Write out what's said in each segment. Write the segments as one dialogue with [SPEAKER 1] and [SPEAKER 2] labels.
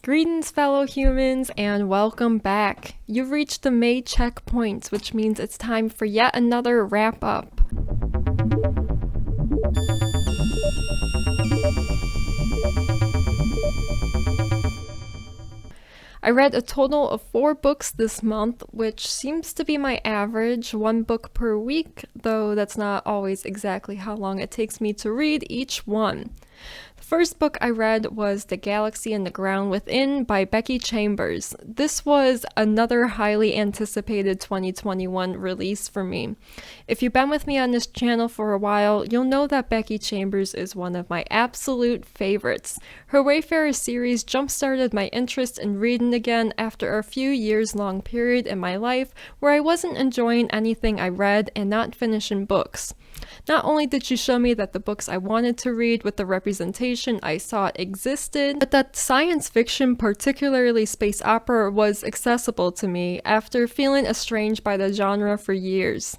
[SPEAKER 1] Greetings, fellow humans, and welcome back. You've reached the May checkpoint, which means it's time for yet another wrap up. I read a total of 4 books this month, which seems to be my average, 1 book per week, though that's not always exactly how long it takes me to read each one. The first book I read was The Galaxy and the Ground Within by Becky Chambers. This was another highly anticipated 2021 release for me. If you've been with me on this channel for a while, you'll know that Becky Chambers is one of my absolute favorites. Her Wayfarer series jump-started my interest in reading again after a few years long period in my life where I wasn't enjoying anything I read and not finishing books. Not only did she show me that the books I wanted to read with the representation I saw existed, but that science fiction, particularly space opera, was accessible to me after feeling estranged by the genre for years.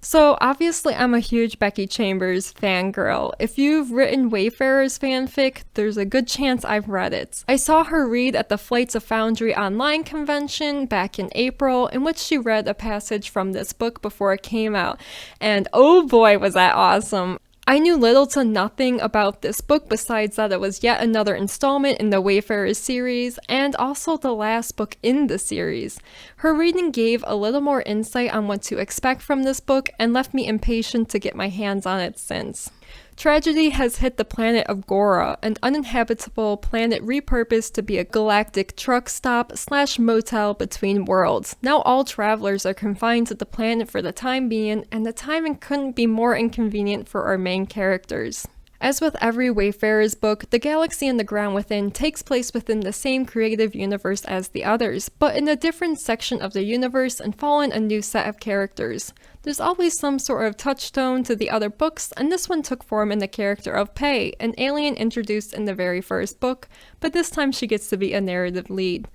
[SPEAKER 1] So obviously I'm a huge Becky Chambers fangirl. If you've written Wayfarers fanfic, there's a good chance I've read it. I saw her read at the Flights of Foundry online convention back in April, in which she read a passage from this book before it came out, and oh boy was that awesome! I knew little to nothing about this book besides that it was yet another installment in the Wayfarers series, and also the last book in the series. Her reading gave a little more insight on what to expect from this book and left me impatient to get my hands on it since. Tragedy has hit the planet of Gora, an uninhabitable planet repurposed to be a galactic truck stop / motel between worlds. Now all travelers are confined to the planet for the time being, and the timing couldn't be more inconvenient for our main characters. As with every Wayfarers book, The Galaxy and the Ground Within takes place within the same creative universe as the others, but in a different section of the universe and following a new set of characters. There's always some sort of touchstone to the other books, and this one took form in the character of Pei, an alien introduced in the very first book, but this time she gets to be a narrative lead.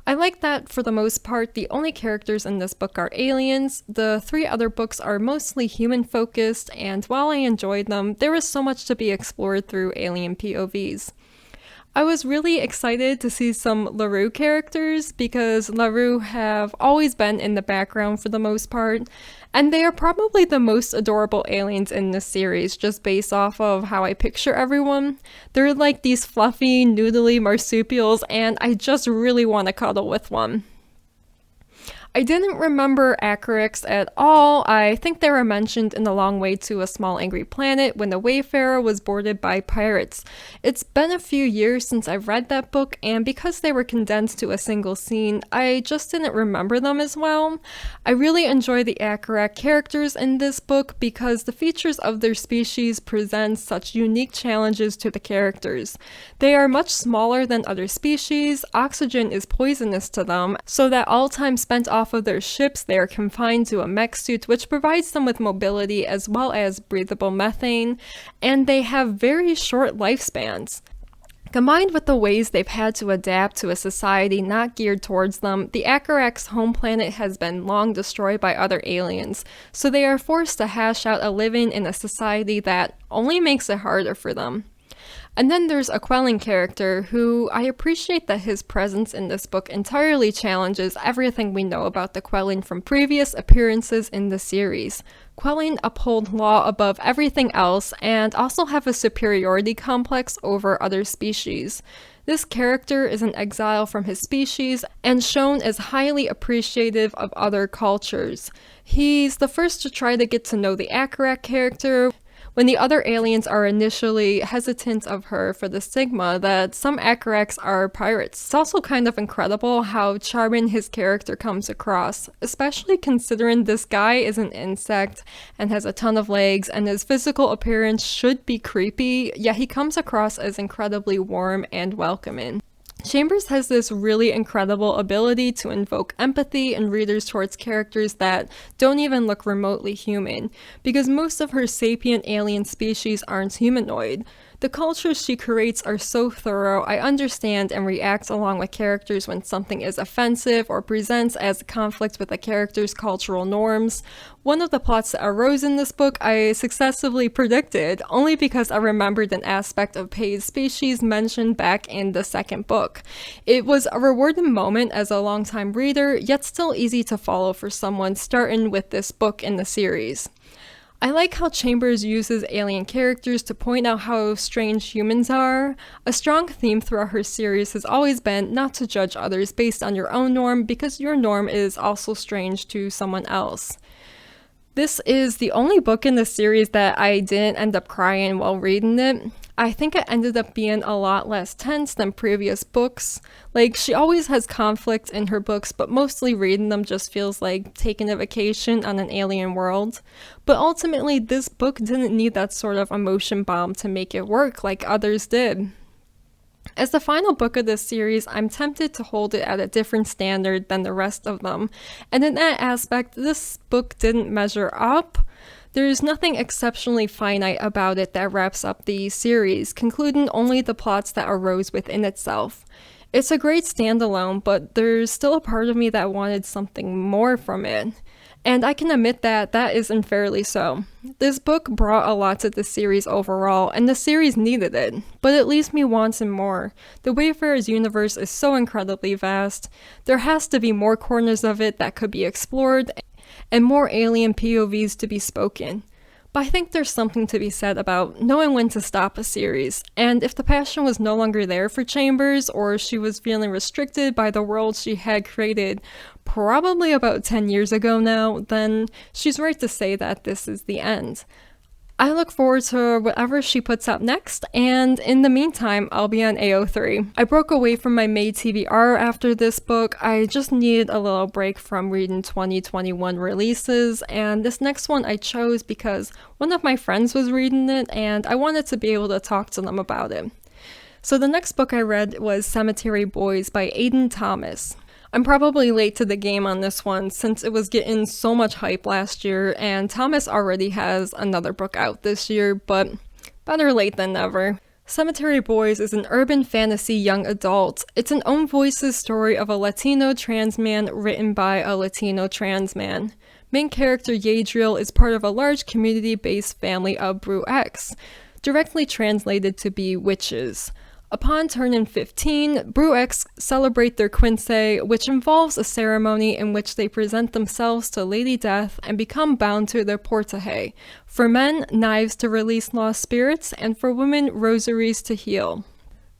[SPEAKER 1] I like that for the most part the only characters in this book are aliens. The 3 other books are mostly human focused, and while I enjoyed them, there was so much to be explored through alien POVs. I was really excited to see some LaRue characters because LaRue have always been in the background for the most part, and they are probably the most adorable aliens in this series just based off of how I picture everyone. They're like these fluffy, noodly marsupials, and I just really want to cuddle with one. I didn't remember Acarics at all. I think they were mentioned in The Long Way to a Small Angry Planet when the Wayfarer was boarded by pirates. It's been a few years since I've read that book, and because they were condensed to a single scene, I just didn't remember them as well. I really enjoy the Acaric characters in this book because the features of their species present such unique challenges to the characters. They are much smaller than other species, oxygen is poisonous to them, so that all time spent off of their ships they are confined to a mech suit which provides them with mobility as well as breathable methane, and they have very short lifespans. Combined with the ways they've had to adapt to a society not geared towards them, the Acarac's home planet has been long destroyed by other aliens, so they are forced to hash out a living in a society that only makes it harder for them. And then there's a Quelling character who I appreciate that his presence in this book entirely challenges everything we know about the Quelling from previous appearances in the series. Quelling uphold law above everything else and also have a superiority complex over other species. This character is an exile from his species and shown as highly appreciative of other cultures. He's the first to try to get to know the Acarac character, when the other aliens are initially hesitant of her for the stigma that some Acaracs are pirates. It's also kind of incredible how charming his character comes across, especially considering this guy is an insect and has a ton of legs and his physical appearance should be creepy, yet he comes across as incredibly warm and welcoming. Chambers has this really incredible ability to invoke empathy in readers towards characters that don't even look remotely human, because most of her sapient alien species aren't humanoid. The cultures she creates are so thorough. I understand and react along with characters when something is offensive or presents as a conflict with a character's cultural norms. One of the plots that arose in this book I successfully predicted, only because I remembered an aspect of Pei's species mentioned back in the second book. It was a rewarding moment as a longtime reader, yet still easy to follow for someone starting with this book in the series. I like how Chambers uses alien characters to point out how strange humans are. A strong theme throughout her series has always been not to judge others based on your own norm, because your norm is also strange to someone else. This is the only book in the series that I didn't end up crying while reading it. I think it ended up being a lot less tense than previous books. Like, she always has conflict in her books, but mostly reading them just feels like taking a vacation on an alien world. But ultimately, this book didn't need that sort of emotion bomb to make it work like others did. As the final book of this series, I'm tempted to hold it at a different standard than the rest of them, and in that aspect, this book didn't measure up. There's nothing exceptionally finite about it that wraps up the series, concluding only the plots that arose within itself. It's a great standalone, but there's still a part of me that wanted something more from it. And I can admit that that is unfairly so. This book brought a lot to the series overall, and the series needed it, but it leaves me wanting more. The Wayfarer's universe is so incredibly vast. There has to be more corners of it that could be explored, and more alien POVs to be spoken. But I think there's something to be said about knowing when to stop a series, and if the passion was no longer there for Chambers, or she was feeling restricted by the world she had created probably about 10 years ago now, then she's right to say that this is the end. I look forward to whatever she puts out next, and in the meantime, I'll be on AO3. I broke away from my May TBR after this book. I just needed a little break from reading 2021 releases, and this next one I chose because one of my friends was reading it, and I wanted to be able to talk to them about it. So the next book I read was Cemetery Boys by Aiden Thomas. I'm probably late to the game on this one since it was getting so much hype last year, and Thomas already has another book out this year, but better late than never. Cemetery Boys is an urban fantasy young adult. It's an own voices story of a Latino trans man written by a Latino trans man. Main character Yadriel is part of a large community-based family of Brew-X, directly translated to be witches. Upon turning 15, Brew-X celebrate their Quince, which involves a ceremony in which they present themselves to Lady Death and become bound to their portahe. For men, knives to release lost spirits, and for women, rosaries to heal.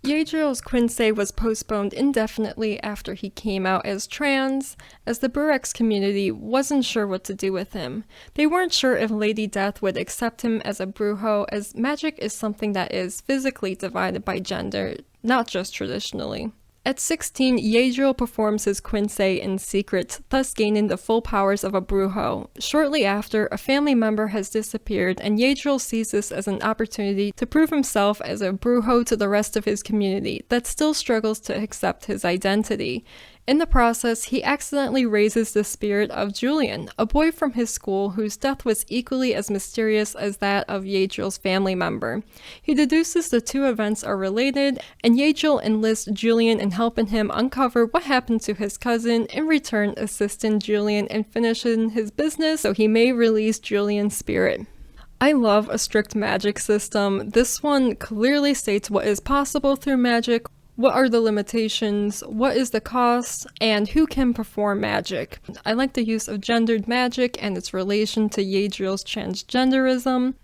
[SPEAKER 1] Yadriel's Quince was postponed indefinitely after he came out as trans, as the Brew-X community wasn't sure what to do with him. They weren't sure if Lady Death would accept him as a Brujo, as magic is something that is physically divided by gender, not just traditionally. At 16, Yadriel performs his Quince in secret, thus gaining the full powers of a Brujo. Shortly after, a family member has disappeared, and Yadriel sees this as an opportunity to prove himself as a Brujo to the rest of his community that still struggles to accept his identity. In the process, he accidentally raises the spirit of Julian, a boy from his school whose death was equally as mysterious as that of Yadriel's family member. He deduces the two events are related, and Yadriel enlists Julian in helping him uncover what happened to his cousin, in return assisting Julian in finishing his business so he may release Julian's spirit. I love a strict magic system. This one clearly states what is possible through magic, what are the limitations, what is the cost, and who can perform magic. I like the use of gendered magic and its relation to Yadriel's transgenderism.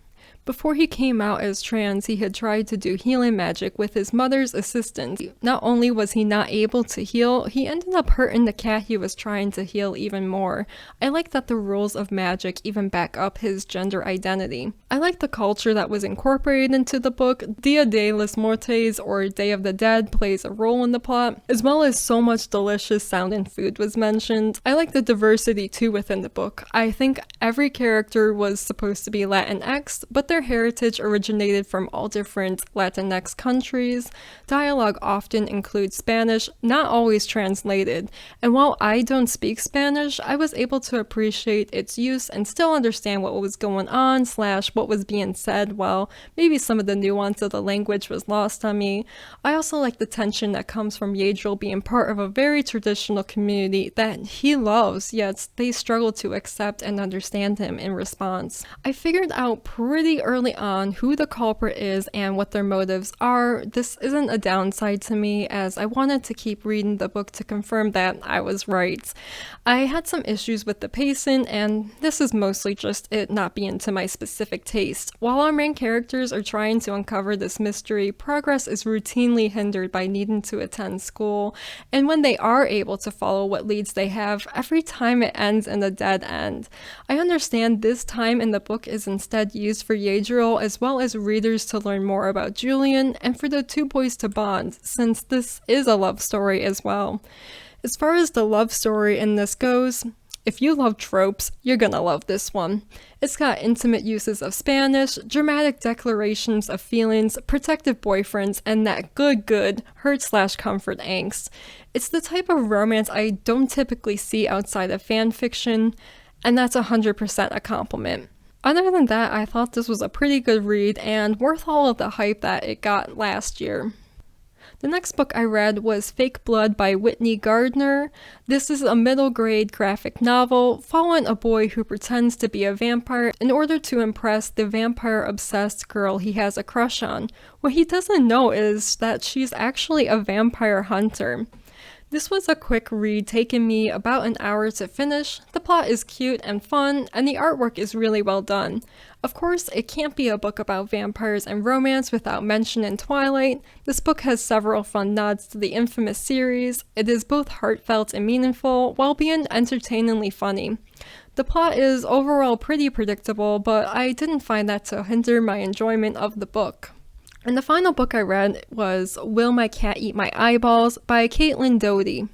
[SPEAKER 1] Before he came out as trans, he had tried to do healing magic with his mother's assistance. Not only was he not able to heal, he ended up hurting the cat he was trying to heal even more. I like that the rules of magic even back up his gender identity. I like the culture that was incorporated into the book. Dia de los Muertos, or Day of the Dead, plays a role in the plot, as well as so much delicious sounding food was mentioned. I like the diversity too within the book. I think every character was supposed to be Latinx, but there their heritage originated from all different Latinx countries. Dialogue often includes Spanish, not always translated, and while I don't speak Spanish, I was able to appreciate its use and still understand what was going on / what was being said, while maybe some of the nuance of the language was lost on me. I also like the tension that comes from Yadril being part of a very traditional community that he loves, yet they struggle to accept and understand him in response. I figured out pretty early on who the culprit is and what their motives are. This isn't a downside to me, as I wanted to keep reading the book to confirm that I was right. I had some issues with the pacing, and this is mostly just it not being to my specific taste. While our main characters are trying to uncover this mystery, progress is routinely hindered by needing to attend school, and when they are able to follow what leads they have, every time it ends in a dead end. I understand this time in the book is instead used for Yadril as well as readers to learn more about Julian and for the two boys to bond, since this is a love story as well. As far as the love story in this goes, if you love tropes, you're gonna love this one. It's got intimate uses of Spanish, dramatic declarations of feelings, protective boyfriends, and that good hurt/comfort angst. It's the type of romance I don't typically see outside of fan fiction, and that's 100% a compliment. Other than that, I thought this was a pretty good read and worth all of the hype that it got last year. The next book I read was Fake Blood by Whitney Gardner. This is a middle grade graphic novel following a boy who pretends to be a vampire in order to impress the vampire-obsessed girl he has a crush on. What he doesn't know is that she's actually a vampire hunter. This was a quick read, taking me about an hour to finish. The plot is cute and fun, and the artwork is really well done. Of course, it can't be a book about vampires and romance without mentioning Twilight. This book has several fun nods to the infamous series. It is both heartfelt and meaningful, while being entertainingly funny. The plot is overall pretty predictable, but I didn't find that to hinder my enjoyment of the book. And the final book I read was Will My Cat Eat My Eyeballs by Doughty.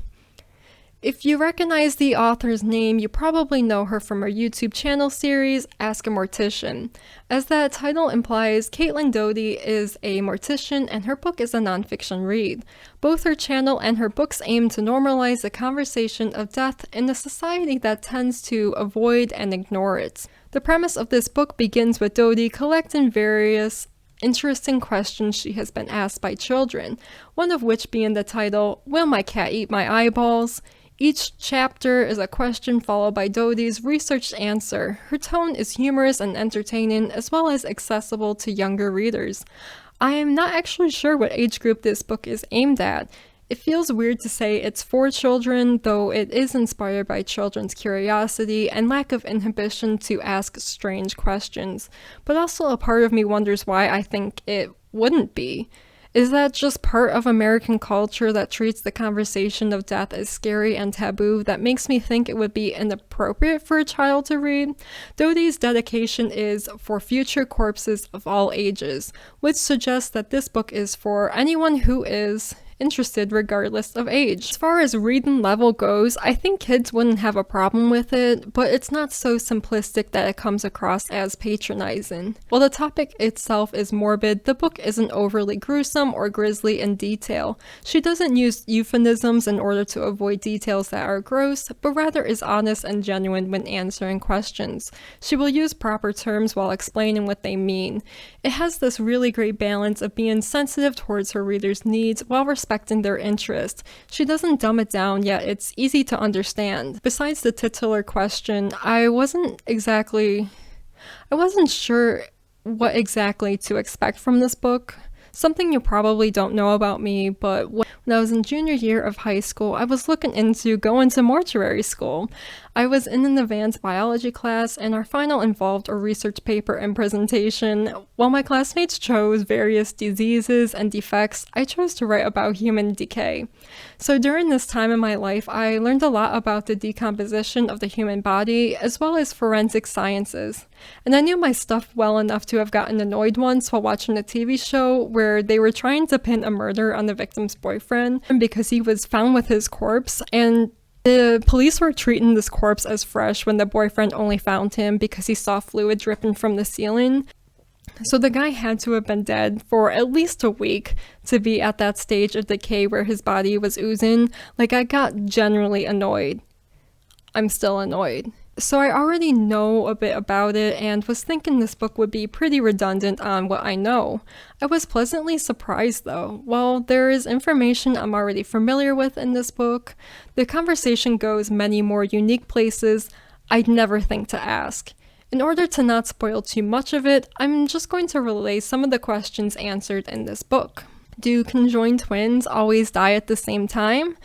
[SPEAKER 1] If you recognize the author's name, you probably know her from her YouTube channel series, Ask a Mortician. As that title implies, Doughty is a mortician and her book is a nonfiction read. Both her channel and her books aim to normalize the conversation of death in a society that tends to avoid and ignore it. The premise of this book begins with Doughty collecting various interesting questions she has been asked by children, one of which being the title, Will My Cat Eat My Eyeballs? Each chapter is a question followed by Doughty's researched answer. Her tone is humorous and entertaining, as well as accessible to younger readers. I am not actually sure what age group this book is aimed at. It feels weird to say it's for children, though it is inspired by children's curiosity and lack of inhibition to ask strange questions. But also a part of me wonders why I think it wouldn't be. Is that just part of American culture that treats the conversation of death as scary and taboo that makes me think it would be inappropriate for a child to read? Doughty's dedication is for future corpses of all ages, which suggests that this book is for anyone who is interested regardless of age. As far as reading level goes, I think kids wouldn't have a problem with it, but it's not so simplistic that it comes across as patronizing. While the topic itself is morbid, the book isn't overly gruesome or grisly in detail. She doesn't use euphemisms in order to avoid details that are gross, but rather is honest and genuine when answering questions. She will use proper terms while explaining what they mean. It has this really great balance of being sensitive towards her readers' needs while respecting their interest. She doesn't dumb it down, yet it's easy to understand. Besides the titular question, I wasn't sure what exactly to expect from this book. Something you probably don't know about me, but when I was in junior year of high school, I was looking into going to mortuary school. I was in an advanced biology class, and our final involved a research paper and presentation. While my classmates chose various diseases and defects, I chose to write about human decay. So during this time in my life, I learned a lot about the decomposition of the human body, as well as forensic sciences. And I knew my stuff well enough to have gotten annoyed once while watching a TV show where they were trying to pin a murder on the victim's boyfriend because he was found with his corpse, and the police were treating this corpse as fresh when the boyfriend only found him because he saw fluid dripping from the ceiling. So the guy had to have been dead for at least a week to be at that stage of decay where his body was oozing. Like, I got generally annoyed. I'm still annoyed. So I already know a bit about it and was thinking this book would be pretty redundant on what I know. I was pleasantly surprised though. While there is information I'm already familiar with in this book, the conversation goes many more unique places I'd never think to ask. In order to not spoil too much of it, I'm just going to relay some of the questions answered in this book. Do conjoined twins always die at the same time?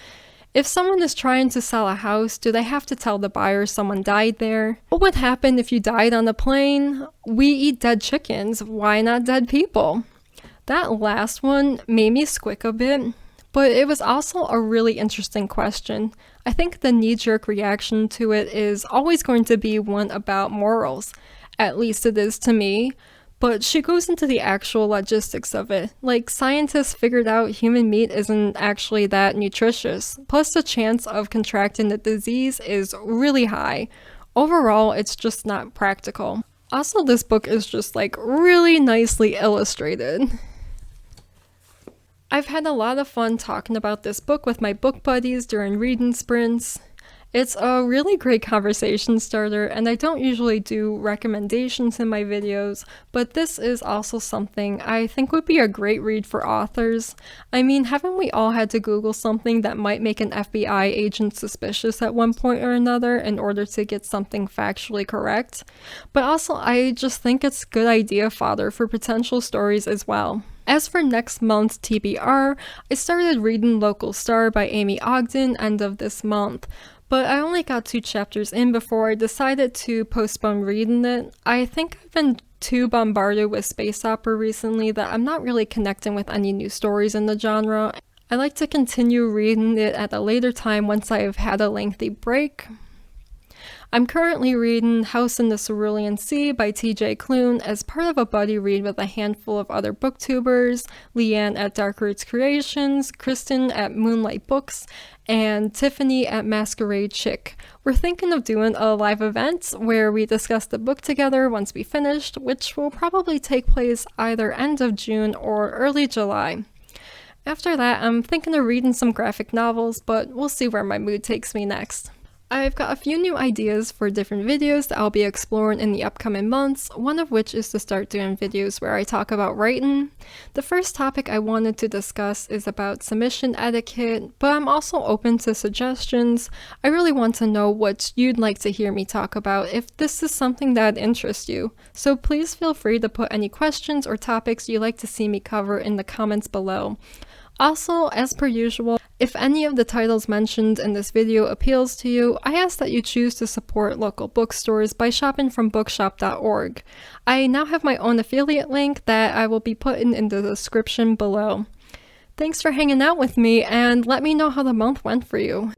[SPEAKER 1] If someone is trying to sell a house, do they have to tell the buyer someone died there? What would happen if you died on a plane? We eat dead chickens, why not dead people? That last one made me squick a bit, but it was also a really interesting question. I think the knee-jerk reaction to it is always going to be one about morals. At least it is to me. But she goes into the actual logistics of it. Like, scientists figured out human meat isn't actually that nutritious. Plus, the chance of contracting the disease is really high. Overall, it's just not practical. Also, this book is just like really nicely illustrated. I've had a lot of fun talking about this book with my book buddies during reading sprints. It's a really great conversation starter, and I don't usually do recommendations in my videos, but this is also something I think would be a great read for authors. I mean, haven't we all had to Google something that might make an FBI agent suspicious at one point or another in order to get something factually correct? But also, I just think it's good idea fodder for potential stories as well. As for next month's TBR, I started reading Local Star by Amy Ogden end of this month. But I only got 2 chapters in before I decided to postpone reading it. I think I've been too bombarded with space opera recently that I'm not really connecting with any new stories in the genre. I like to continue reading it at a later time once I've had a lengthy break. I'm currently reading House in the Cerulean Sea by TJ Klune as part of a buddy read with a handful of other booktubers, Leanne at Dark Roots Creations, Kristen at Moonlight Books, and Tiffany at Masquerade Chick. We're thinking of doing a live event where we discuss the book together once we finished, which will probably take place either end of June or early July. After that, I'm thinking of reading some graphic novels, but we'll see where my mood takes me next. I've got a few new ideas for different videos that I'll be exploring in the upcoming months, one of which is to start doing videos where I talk about writing. The first topic I wanted to discuss is about submission etiquette, but I'm also open to suggestions. I really want to know what you'd like to hear me talk about if this is something that interests you. So please feel free to put any questions or topics you'd like to see me cover in the comments below. Also, as per usual, if any of the titles mentioned in this video appeals to you, I ask that you choose to support local bookstores by shopping from bookshop.org. I now have my own affiliate link that I will be putting in the description below. Thanks for hanging out with me, and let me know how the month went for you.